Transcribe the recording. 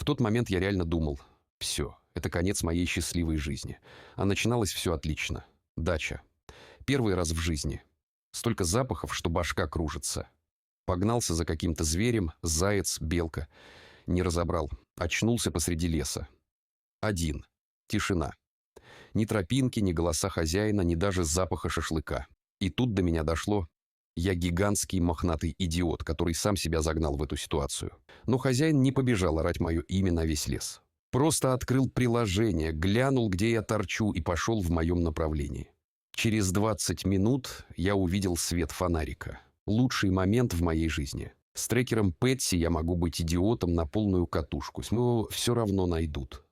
тот момент я реально думал, все, это конец моей счастливой жизни. А начиналось все отлично. Дача. Первый раз в жизни. Столько запахов, что башка кружится. Погнался за каким-то зверем, заяц, белка. Не разобрал. Очнулся посреди леса. Один. Тишина. Ни тропинки, ни голоса хозяина, ни даже запаха шашлыка. И тут до меня дошло: я гигантский мохнатый идиот, который сам себя загнал в эту ситуацию. Но хозяин не побежал орать мое имя на весь лес. Просто открыл приложение, глянул, где я торчу, и пошел в моем направлении. Через 20 минут я увидел свет фонарика. Лучший момент в моей жизни. С трекером Пэтси я могу быть идиотом на полную катушку. Его все равно найдут.